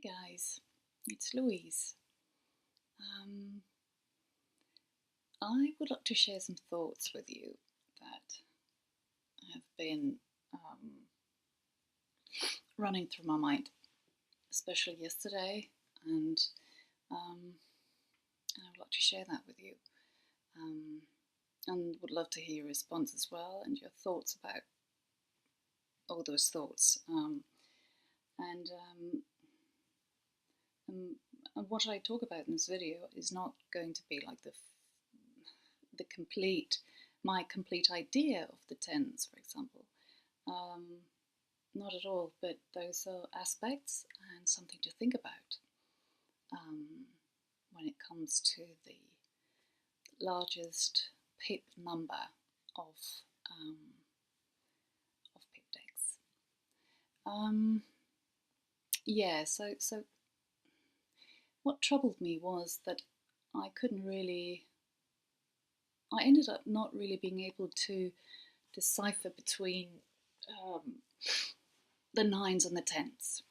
guys, it's Louise. I would like to share some thoughts with you that have been running through my mind, especially yesterday, and I would like to share that with you, and would love to hear your response as well and your thoughts about all those thoughts. And what I talk about in this video is not going to be like my complete idea of the tens, for example. Not at all, but those are aspects and something to think about when it comes to the largest pip number of pip decks. So what troubled me was that I ended up not really being able to decipher between the nines and the tens,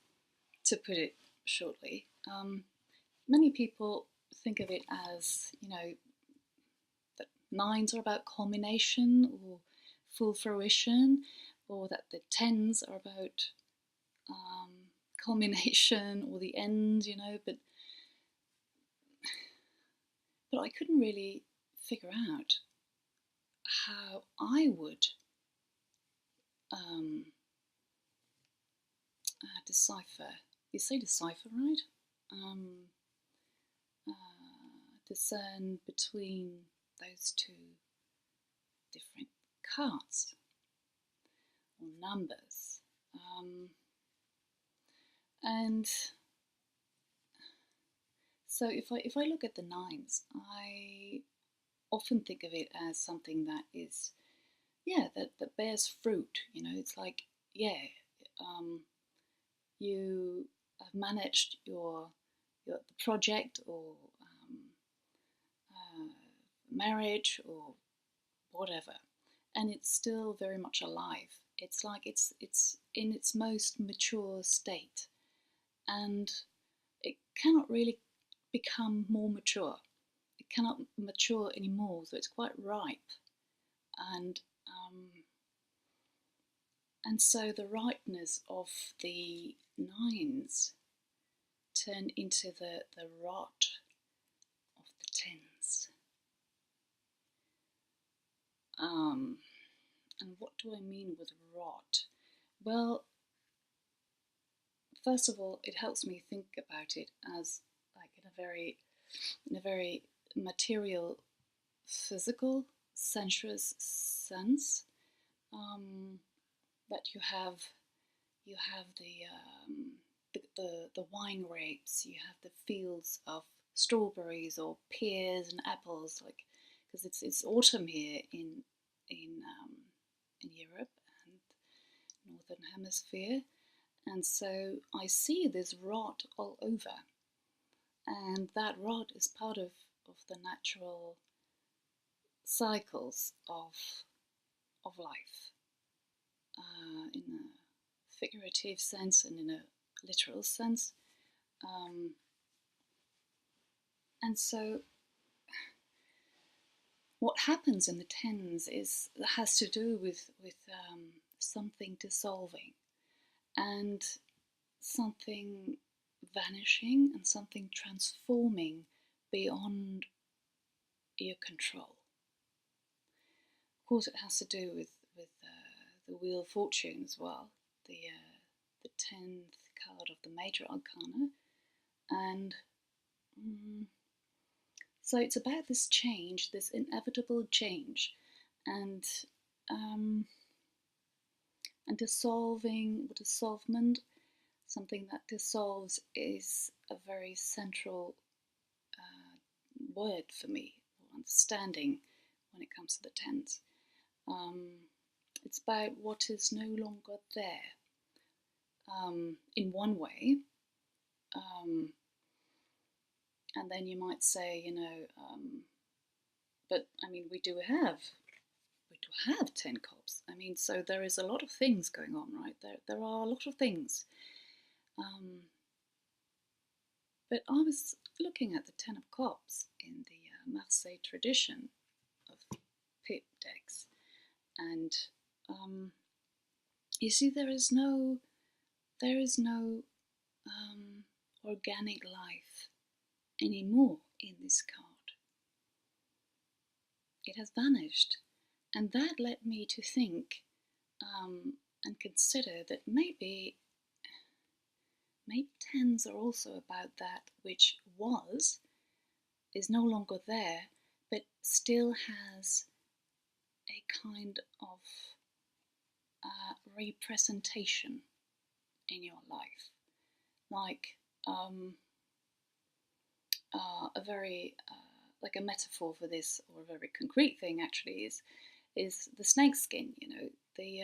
to put it shortly. Many people think of it as, that nines are about culmination or full fruition, or that the tens are about culmination or the end, but I couldn't really figure out how I would decipher. You say decipher, right? Discern between those two different cards or numbers. And so if I look at the nines, I often think of it as something that is, that bears fruit. It's like, you have managed the project or marriage or whatever, and it's still very much alive. It's like it's in its most mature state, and it cannot really become more mature. It cannot mature anymore, so it's quite ripe, and so the ripeness of the nines turn into the rot of the tens. And what do I mean with rot? Well, first of all, it helps me think about it as like in a very material, physical, sensuous sense. That you have the wine grapes, you have the fields of strawberries or pears and apples, like, because it's autumn here in Europe and Northern Hemisphere, and so I see this rot all over, and that rot is part of the natural cycles of life, in a figurative sense and in a literal sense, and so what happens in the tens has to do with something dissolving and something vanishing and something transforming beyond your control. Of course, it has to do with the Wheel of Fortune as well, the 10th card of the Major Arcana, and so it's about this change, this inevitable change, and dissolvement. Something that dissolves is a very central word for me, or understanding, when it comes to the tens. It's about what is no longer there, in one way, and then you might say, but I mean, we do have 10 cups. I mean, so there is a lot of things going on, right? There are a lot of things. But I was looking at the Ten of Cups in the Marseille tradition of pip decks, and you see there is no organic life anymore in this card. It has vanished, and that led me to think and consider that maybe tens are also about that which is no longer there, but still has a kind of representation in your life, like a very like a metaphor for this, or a very concrete thing actually, is the snakeskin. You know, the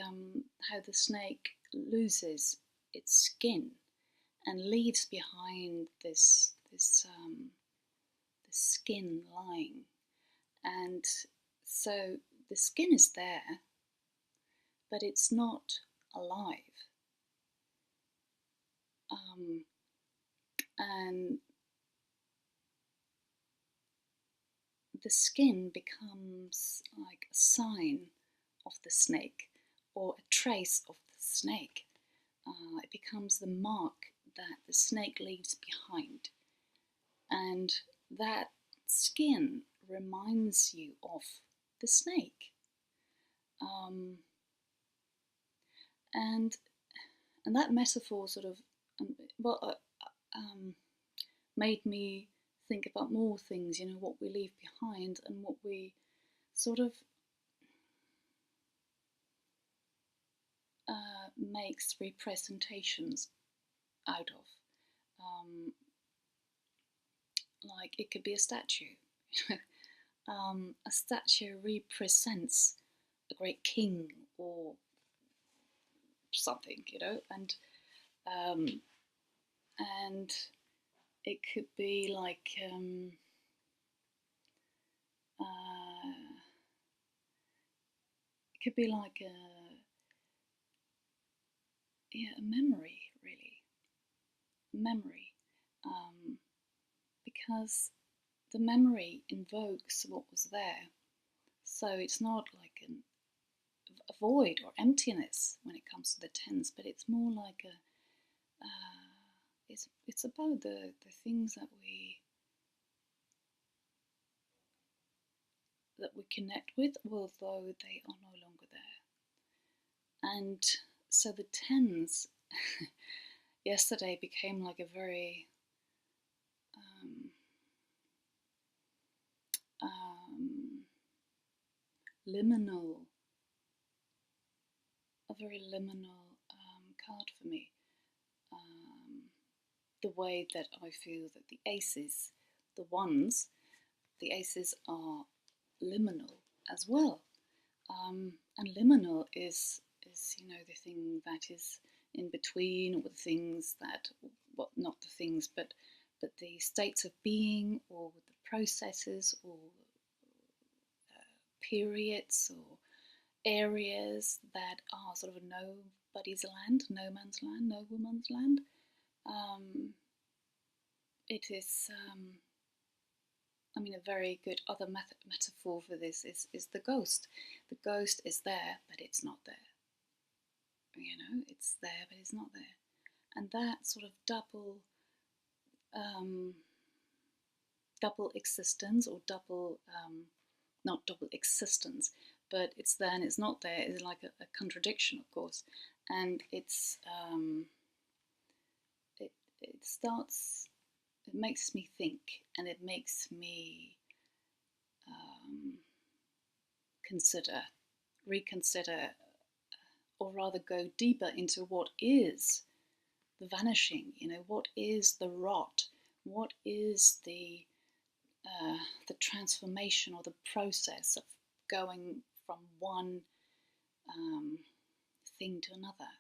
how the snake loses its skin and leaves behind this skin lying, and so the skin is there, but it's not alive. And the skin becomes like a sign of the snake, or a trace of the snake. It becomes the mark that the snake leaves behind, and that skin reminds you of the snake. And that metaphor sort of made me think about more things, you know, what we leave behind and what we sort of makes representations out of. Like it could be a statue. A statue represents a great king or something, you know, and it could be like a memory, really, memory, because the memory invokes what was there, so it's not like a void or emptiness when it comes to the tens, but it's more like it's about the things that we connect with, although they are no longer there. And so the tens yesterday became like a very liminal, card for me. The way that I feel that the aces, the aces are liminal as well. And liminal is you know, the thing that is in between, or the things that, well, not the things, but the states of being, or the processes, or periods, or areas that are sort of nobody's land, no man's land, no woman's land. It is, I mean, a very good other metaphor for this is the ghost. The ghost is there, but it's not there. You know, it's there, but it's not there. And that sort of double existence, or not double existence, but it's there and it's not there, is like a contradiction, of course. And it's it makes me think, and it makes me reconsider, or rather go deeper into what is the vanishing, you know, what is the rot, what is the transformation, or the process of going from one thing to another,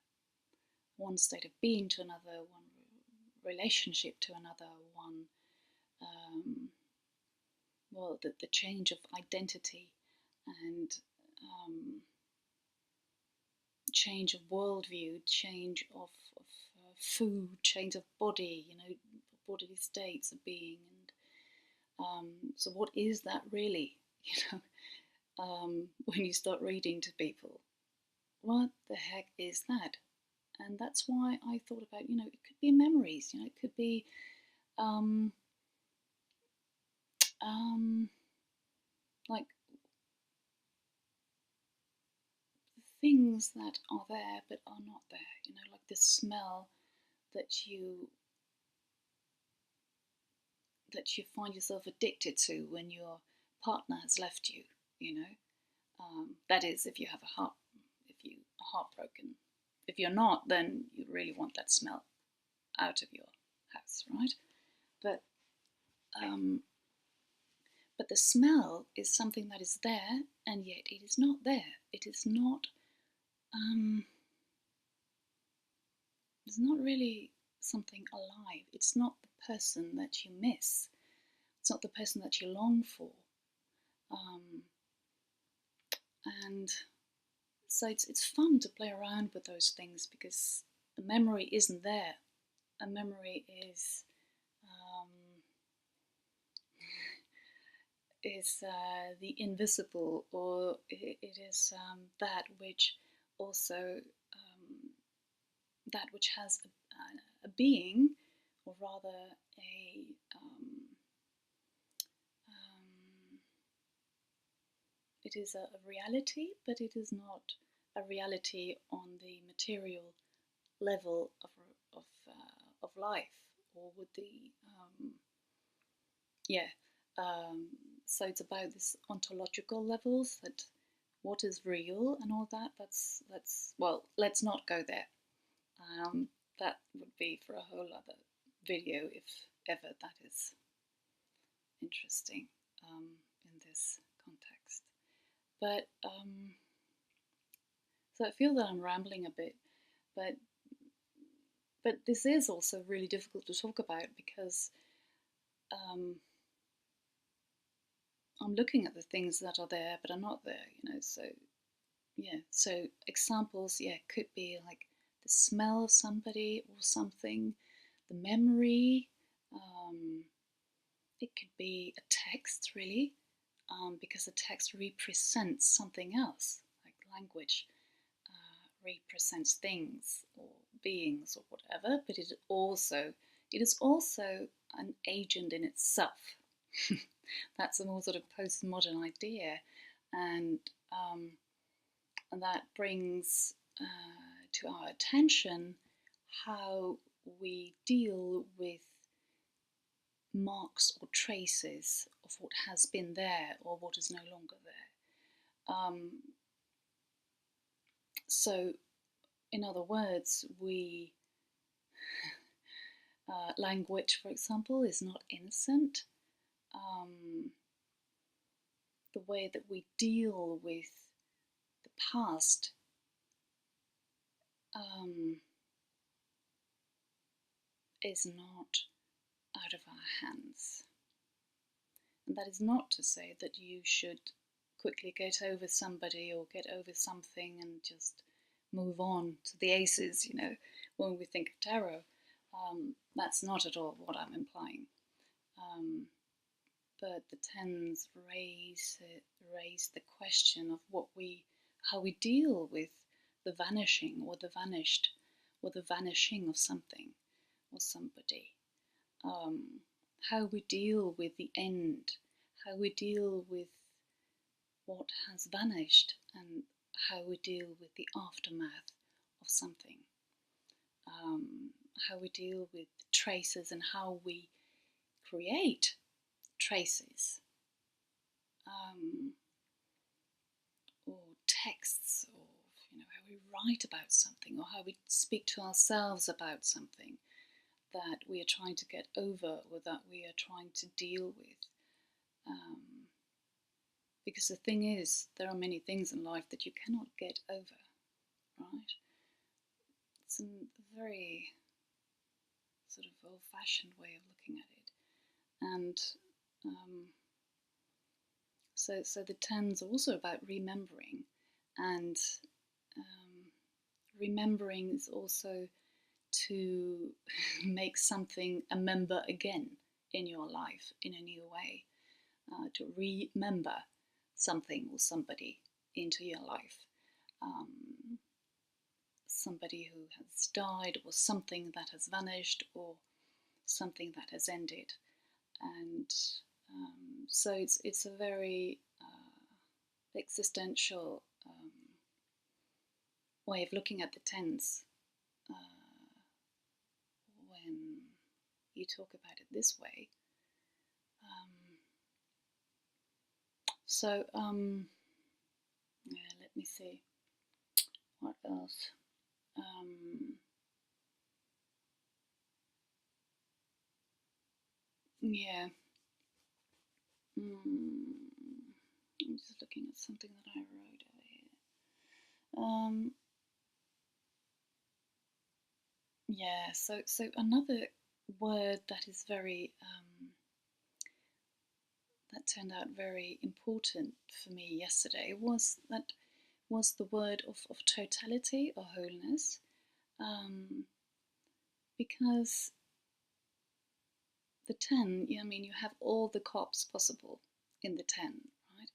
one state of being to another, one relationship to another, one the change of identity, and change of worldview, change of food, change of body, you know, bodily states of being, and so what is that really? When you start reading to people, what the heck is that? And that's why I thought about, it could be memories, it could be like things that are there but are not there, like the smell that you find yourself addicted to when your partner has left you, that is if you have if you are heartbroken. If you're not, then you really want that smell out of your house, right? But the smell is something that is there, and yet it is not there. It is not. It's not really something alive. It's not the person that you miss. It's not the person that you long for. And so it's fun to play around with those things because a memory isn't there. A memory is the invisible, or it is that which also that which has a being, or rather it is a reality, but it is not a reality on the material level of life, or with the so it's about this ontological levels, that what is real and all that. Let's not go there. That would be for a whole other video, if ever that is interesting in this context. But so I feel that I'm rambling a bit, but this is also really difficult to talk about because I'm looking at the things that are there but are not there, so so examples, could be like the smell of somebody or something, the memory, it could be a text, really, because a text represents something else, like language represents things or beings or whatever, but it is also an agent in itself. That's a more sort of postmodern idea, and that brings to our attention how we deal with marks or traces of what has been there or what is no longer there. So, in other words, language, for example, is not innocent. The way that we deal with the past is not out of our hands. And that is not to say that you should quickly get over somebody or get over something and just move on to the aces, when we think of tarot. That's not at all what I'm implying. But the tens raise the question of how we deal with the vanishing or the vanished or the vanishing of something or somebody. How we deal with the end, how we deal with what has vanished, and how we deal with the aftermath of something. How we deal with traces and how we create traces, or texts, or how we write about something, or how we speak to ourselves about something that we are trying to get over or that we are trying to deal with. Because the thing is, there are many things in life that you cannot get over, right? It's a very sort of old-fashioned way of looking at it. And so the tens are also about remembering, and remembering is also to make something a member again in your life in a new way, to remember something or somebody into your life. Somebody who has died, or something that has vanished, or something that has ended. And so it's a very existential way of looking at the tens when you talk about it this way. Yeah, let me see. What else? Yeah. I'm just looking at something that I wrote over here. Yeah, so another word that is very that turned out very important for me yesterday was the word of totality or wholeness, because the 10, I mean, you have all the cups possible in the 10, right?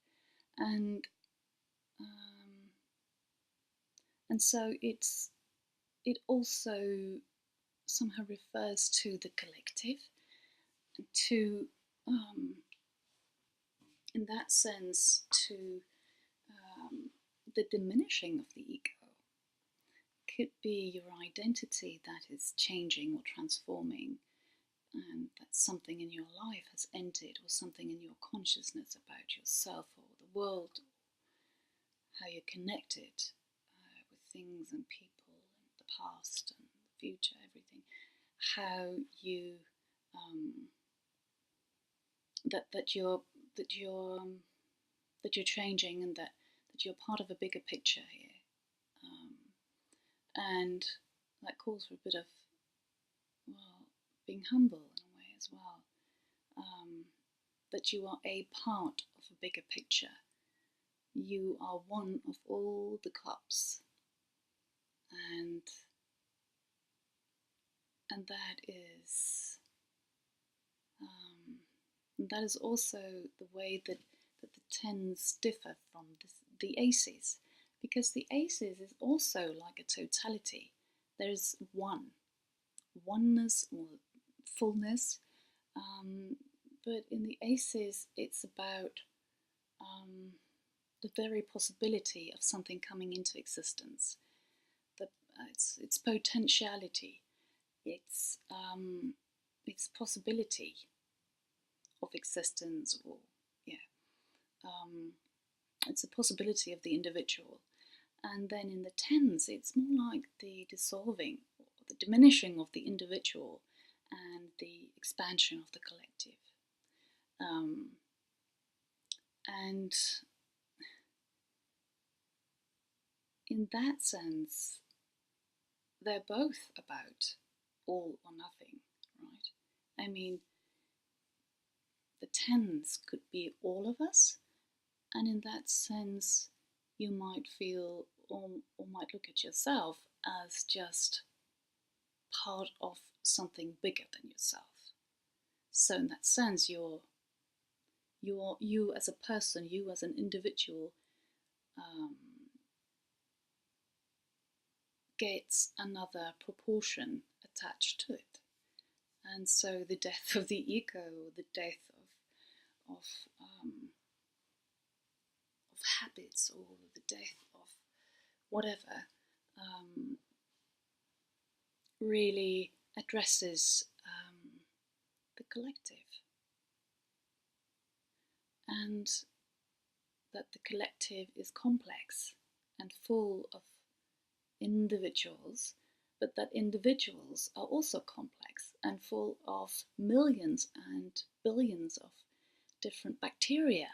And so it also somehow refers to the collective, and to in that sense to the diminishing of the ego. Could be your identity that is changing or transforming, and that something in your life has ended, or something in your consciousness about yourself or the world, or how you're connected with things and people and the past and the future, everything. How you that you're changing, and that you're part of a bigger picture here, and that calls for a bit of, well, being humble in a way as well. That you are a part of a bigger picture. You are one of all the cups, and that is also the way that the tens differ from the aces, because the aces is also like a totality. There is oneness or fullness, but in the aces it's about the very possibility of something coming into existence. It's potentiality, it's possibility of existence, or it's a possibility of the individual. And then in the tens, it's more like the dissolving, or the diminishing of the individual, and the expansion of the collective. And in that sense, they're both about all or nothing, right? I mean, the tens could be all of us, and in that sense, you might feel, or might look at yourself as just part of something bigger than yourself. So in that sense, you as a person, you as an individual, gets another proportion attached to it. And so the death of the ego, or the death of habits, or the death of whatever, really addresses the collective, and that the collective is complex and full of individuals, but that individuals are also complex and full of millions and billions of different bacteria,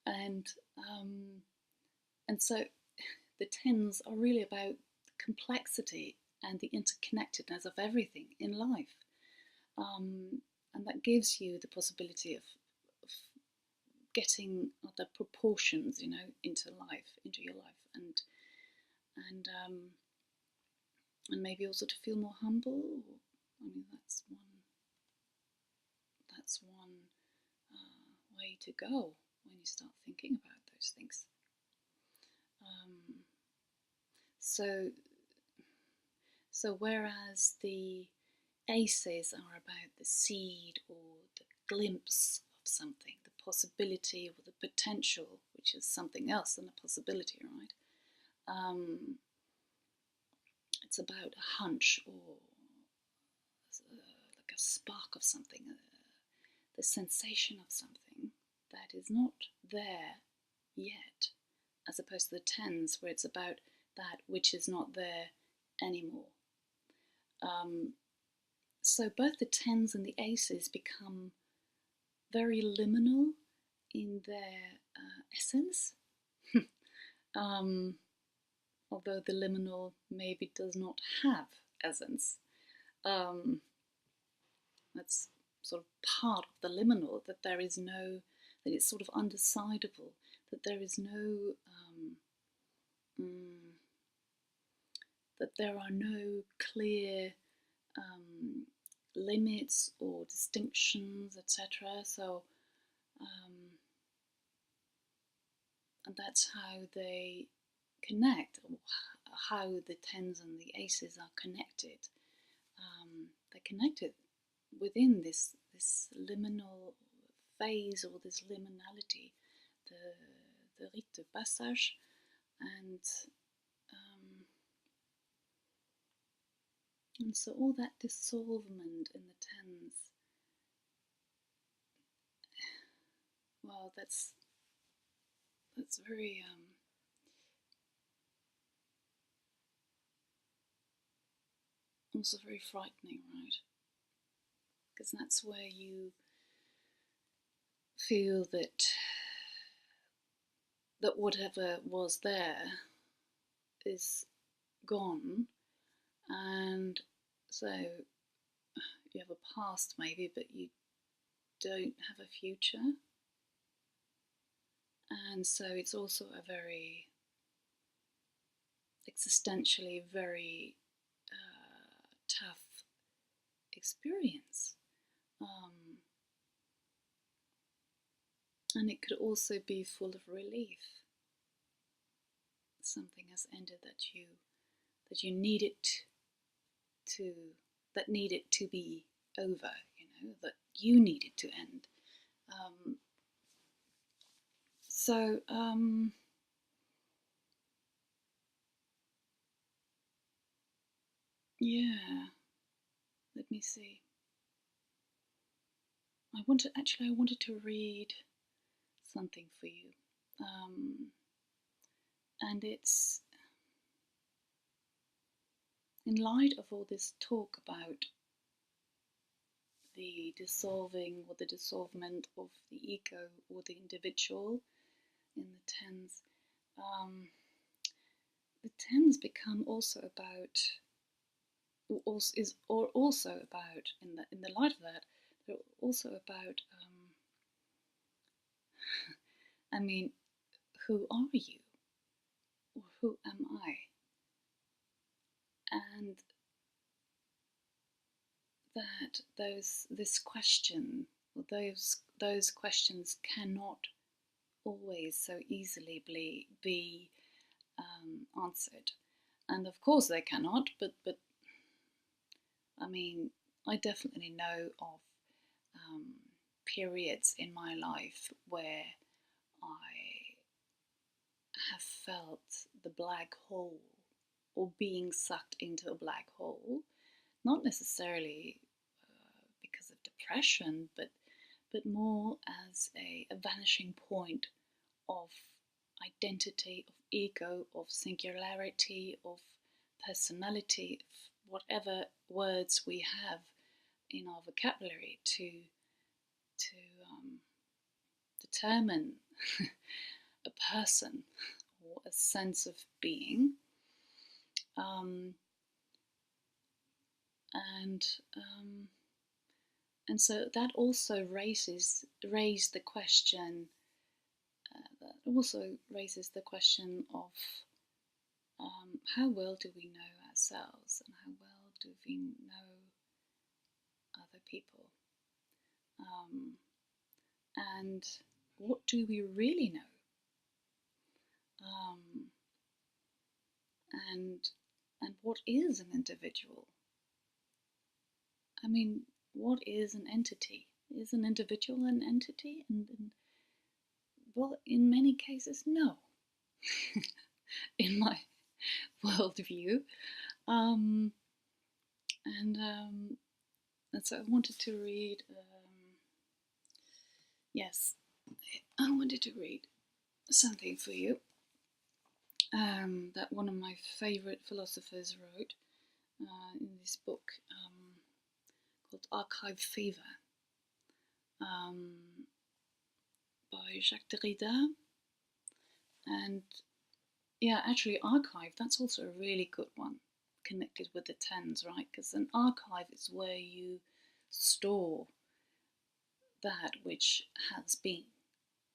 and so the tens are really about complexity and the interconnectedness of everything in life, and that gives you the possibility of getting other proportions, into your life, and and maybe also to feel more humble. I mean, that's one way to go when you start thinking about those things. So whereas the aces are about the seed or the glimpse of something, the possibility or the potential, which is something else than a possibility, right? It's about a hunch or like a spark of something, the sensation of something that is not there yet, as opposed to the tens, where it's about that which is not there anymore. So both the tens and the aces become very liminal in their essence, although the liminal maybe does not have essence. That's sort of part of the liminal, that there is no, that it's sort of undecidable, that there is no, that there are no clear limits or distinctions, etc. So, and that's how they connect, how the tens and the aces are connected. They're connected within this liminal phase, or this liminality, the rite de passage, and so all that dissolvement in the tens, well, that's very also very frightening, right? Because that's where you feel that whatever was there is gone, and so you have a past maybe, but you don't have a future, and so it's also a very existentially very tough experience. And it could also be full of relief. Something has ended that you needed to, that needed to be over, that you needed to end. Yeah, let me see. I wanted to read something for you, and it's in light of all this talk about the dissolving or the dissolvement of the ego or the individual in the tens. The tens become also about, also about, in the light of that, they're also about, I mean, who are you? Or who am I? And that this question, or those questions cannot always so easily be answered. And of course they cannot, but I mean, I definitely know of periods in my life where I have felt the black hole, or being sucked into a black hole, not necessarily because of depression, but more as a vanishing point of identity, of ego, of singularity, of personality, of whatever words we have in our vocabulary to determine a person or a sense of being. And so that also raised the question. That also raises the question of how well do we know ourselves, and how well do we know other people, and what do we really know, and what is an individual? I mean, what is an entity? Is an individual an entity? And well, in many cases, no. In my worldview, and so I wanted to read. Yes, I wanted to read something for you that one of my favorite philosophers wrote in this book called Archive Fever by Jacques Derrida. And yeah, actually, archive, that's also a really good one, connected with the tens, right? Because an archive is where you store that which has been,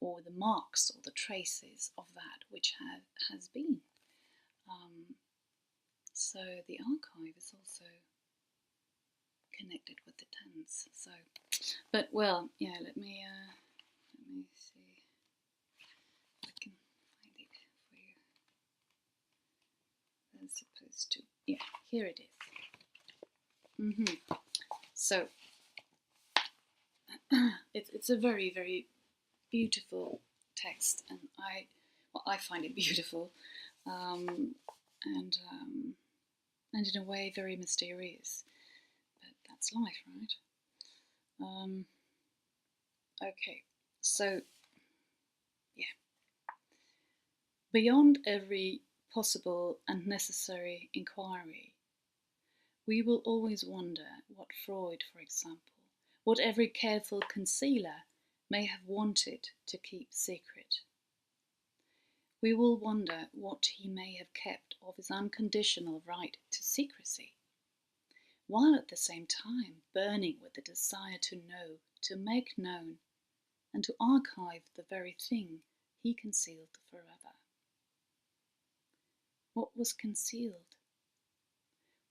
or the marks or the traces of that which has been. So the archive is also connected with the tens. So, but well, yeah. Let me see if I can find it for you. As opposed to, yeah, here it is. So it's a very, very beautiful text, and I find it beautiful, and in a way very mysterious. But that's life, right? Okay, so yeah. Beyond every possible and necessary inquiry, we will always wonder what Freud, for example, what every careful concealer may have wanted to keep secret. We will wonder what he may have kept of his unconditional right to secrecy, while at the same time burning with the desire to know, to make known, and to archive the very thing he concealed forever. What was concealed?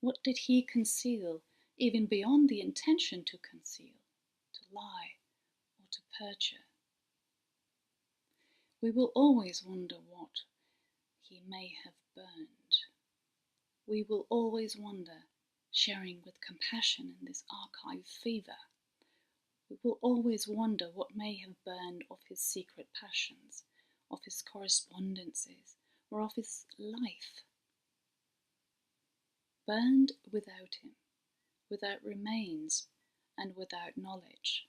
What did he conceal, even beyond the intention to conceal, to lie, or to perjure? We will always wonder what he may have burned. We will always wonder, sharing with compassion in this archive fever. We will always wonder what may have burned of his secret passions, of his correspondences, or of his life. Burned without him, without remains, and without knowledge,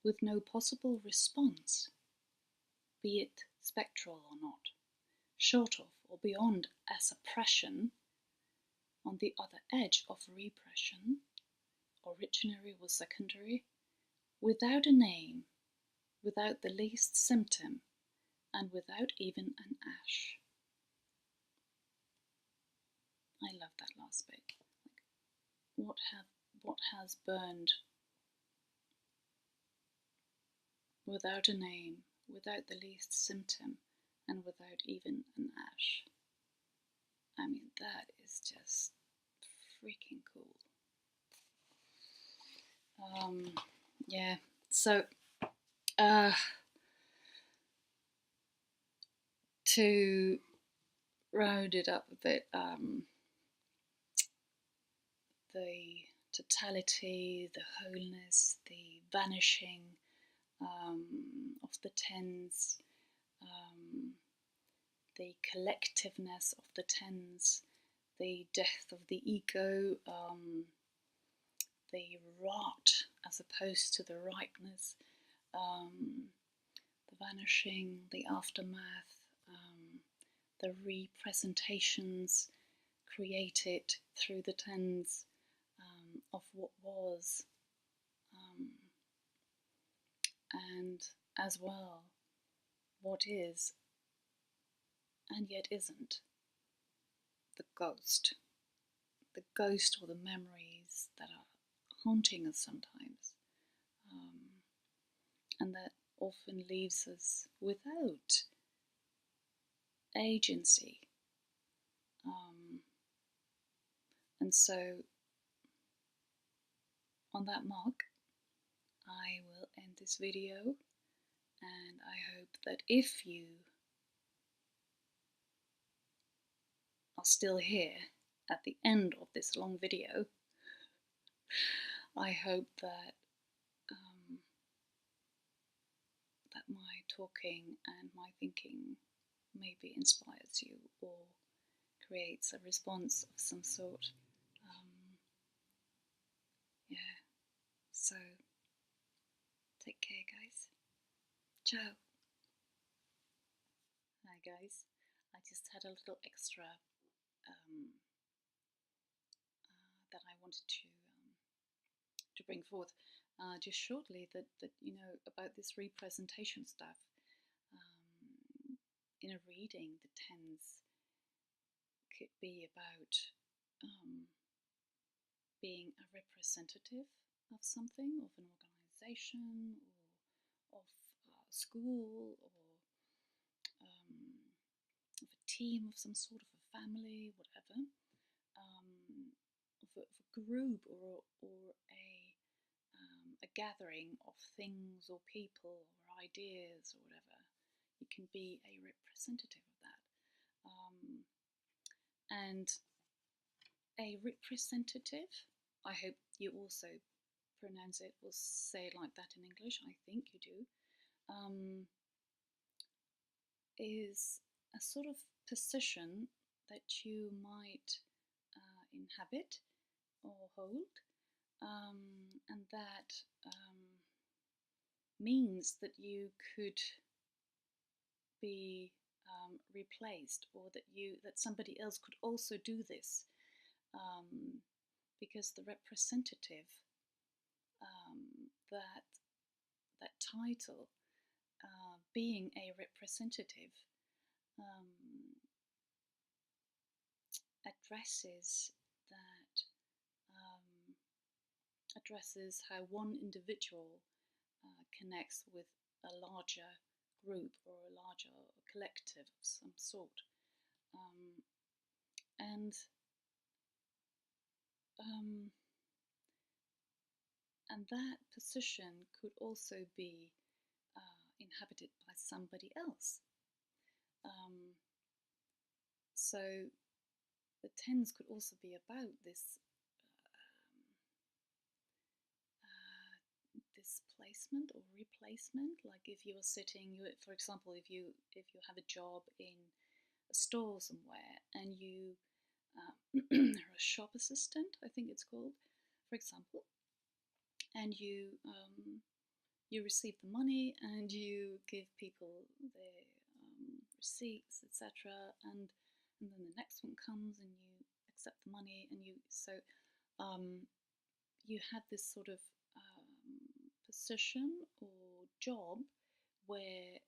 with no possible response, be it spectral or not, short of or beyond a suppression, on the other edge of repression, originary or secondary, without a name, without the least symptom, and without even an ash. I love that last bit. What has burned without a name, without the least symptom, and without even an ash. I mean, that is just freaking cool. Yeah, so to round it up a bit, the totality, the wholeness, the vanishing of the tens, the collectiveness of the tens, the death of the ego, the rot as opposed to the rightness, the vanishing, the aftermath, the representations created through the tens of what was, and as well what is and yet isn't, the ghost or the memories that are haunting us sometimes, and that often leaves us without agency, And so, on that mark, I will end this video, and I hope that if you are still here at the end of this long video, I hope that that my talking and my thinking maybe inspires you or creates a response of some sort. Yeah, so take care, guys. Ciao. Hi, guys. I just had a little extra that I wanted to bring forth just shortly. That you know, about this representation stuff. In a reading, the tens could be about being a representative of something, of an organization, or of a school, or of a team of some sort, of a family, whatever, of a group, or a gathering of things or people or ideas or whatever. You can be a representative of that. And a representative, I hope you also pronounce it or say it like that in English, I think you do, is a sort of position that you might inhabit or hold, and that means that you could be replaced, or that somebody else could also do this, because the representative, that title, being a representative, addresses how one individual connects with a larger group or a larger collective of some sort, and that position could also be inhabited by somebody else. So the tens could also be about this displacement or replacement. Like if you are sitting, for example, if you have a job in a store somewhere, and you are a shop assistant, I think it's called, for example, and you receive the money and you give people their receipts, etc., and then the next one comes and you accept the money, and you have this sort of position or job where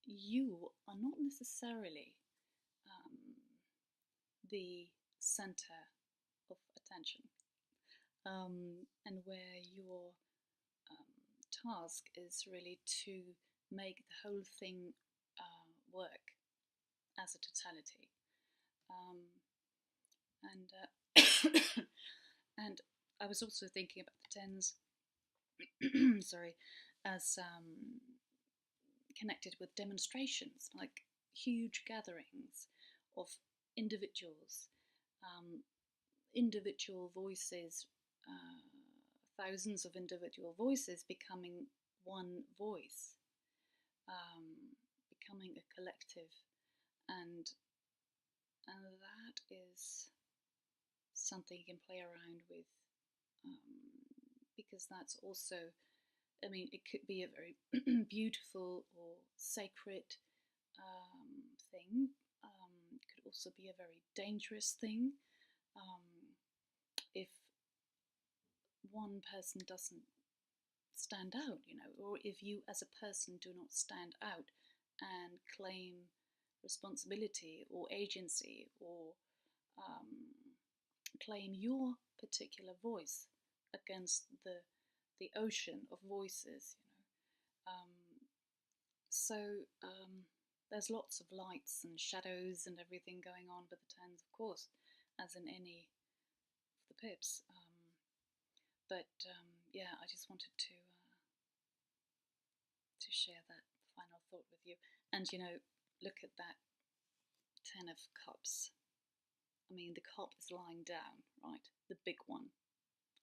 you are not necessarily the center of attention, and where your task is really to make the whole thing work as a totality. And I was also thinking about the tens, sorry, as connected with demonstrations, like huge gatherings of individuals, individual voices, thousands of individual voices becoming one voice, becoming a collective, and that is something you can play around with, because that's also, I mean, it could be a very beautiful or sacred thing. It could also be a very dangerous thing if one person doesn't stand out, you know, or if you as a person do not stand out and claim responsibility or agency, or claim your particular voice against the ocean of voices, you know. So There's lots of lights and shadows and everything going on with the tens, of course, as in any of the pips. Yeah, I just wanted to share that final thought with you. And look at that 10 of cups. I mean, the cup is lying down, right? The big one,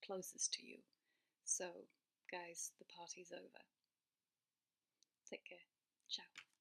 closest to you. So, guys, the party's over. Take care. Ciao.